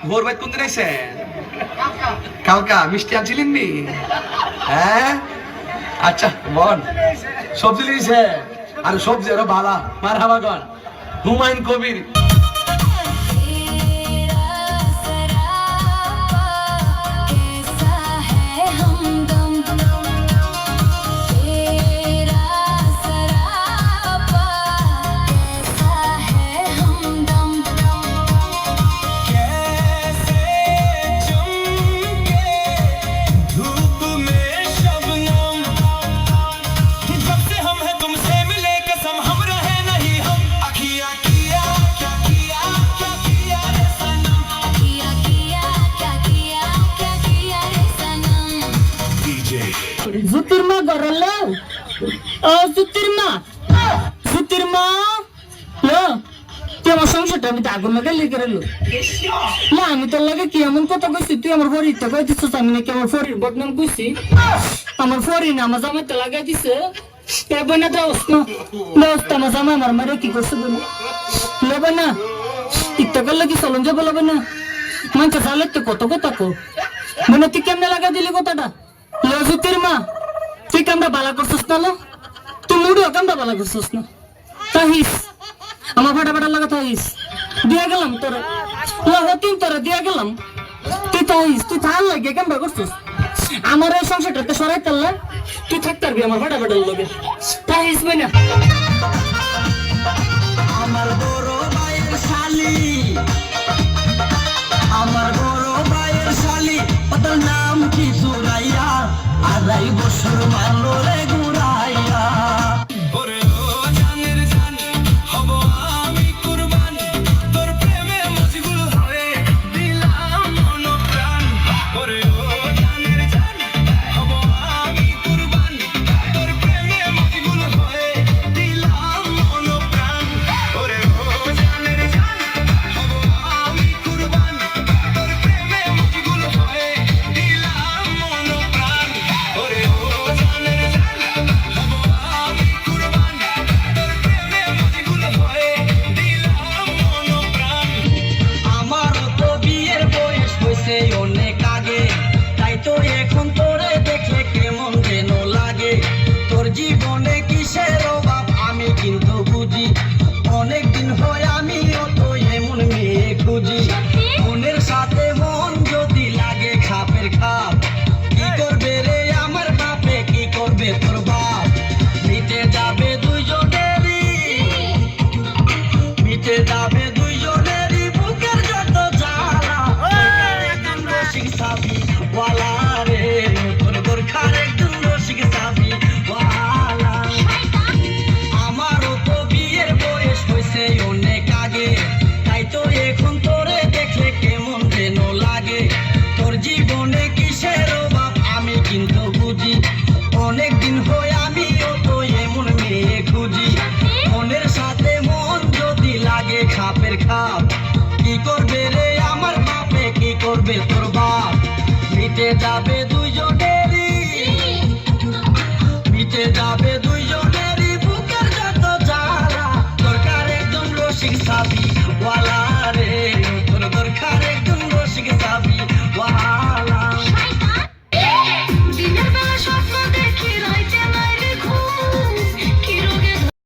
ভোর ভাই কোন দিন আইছেন? কালকা মিষ্টি আনছিলেন নি? হ্যাঁ আচ্ছা বল সবজি লিয়েছে আর সবজি আরো ভালা মার হাবাগন হুমায়ুন কবির জুতির মা গরলো ও জুতির মা লো তুই আমার সংসারটা আমি তো আগুন লাগাই লিখে রেলো না আমি তোর লাগে কি এমন কথা কইছি তুই আমার ফরিদটা কই দিছিস আমি নাকি আমার ফরির বদনাম কইছি আমার ফরি না আমার জামাইতে লাগাই দিছে এ বনা দোস্ত আমার জামাই আমার মারে কি করছে বলে লেবে না টিকটা করলে কি চলন যাবে লবে না মানছে চালের তো কত কথা কো মানে তুই কেমনে লাগাই দিলি কথাটা লো জুতির মা তুই কামটা বালা করছিস না লো তুই মুড়িও কামটা বালা করছিস না তাহিস আমার ফাটা লাগা তাহিস দিয়া গেলাম তোরা তিন তোরা দিয়া গেলাম তুই তাহিস তুই থাল লাগে কামটা করছিস আমার এই সংসারটাতে সরাই তাল্লা তুই থাকতে পারবি আমার ফাটা লগে তাহিস বই না আমার বড় ভাইয়ের শালি আমার বড় ভাইয়ের শালি ওদের নাম কি সুরাইয়া আড়াই বছর মারলো রে ঘুরাইয়া ওরে ও জানের জান হব আমি কুরবান তোর প্রেমে মজগুল হয়ে দিলাম মন প্রাণ ওরে ও জানের জান হব আমি কুরবান তোর প্রেমে মজগুল হয়ে দিলাম মন প্রাণ ওরে ও জানের জান হব আমি কুরবান তোর প্রেমে মজগুল হয়ে দিলাম মন প্রাণ ওরে ও জানের জান হব আমি কুরবান তোর প্রেমে মজগুল হয়ে দিলাম মন প্রাণ আমার তো বিয়ের বয়স হইছে অনেক আগে তাই তো এখন তোরে দেখলে কেমন যেন লাগে তোর জীবনে কিসের অভাব আমি কিন্তু বুঝি অনেকদিন হয় আমি অত এমন মেয়ে খুঁজি মনের সাথে মন যদি লাগে খাপের খাপ কি করবে রে আমার বাপে কি করবে তোর বাপ মিটে যাবে দুইজনেরই বুকের যত জ্বালা একজন রসিক সাবি ওয়ালা রে তোর গোরখার একজন রসিক সাবি ওয়ালা আমারও তো বিয়ের বয়স হয়েছে অনেক আগে তাই তো এখন তোরে দেখলে কেমন যেন লাগে তোর জীবনে কিসের অভাব আমি কিন্তু বুঝি অনেকদিন হয় আমিও তো এমন মেয়ে খুঁজি মনের সাথে মন যদি লাগে খাপের খাপ কি করবে রে আমার বাপে কি করবে তোর বাপ মিটে যাবে দুইজনেরই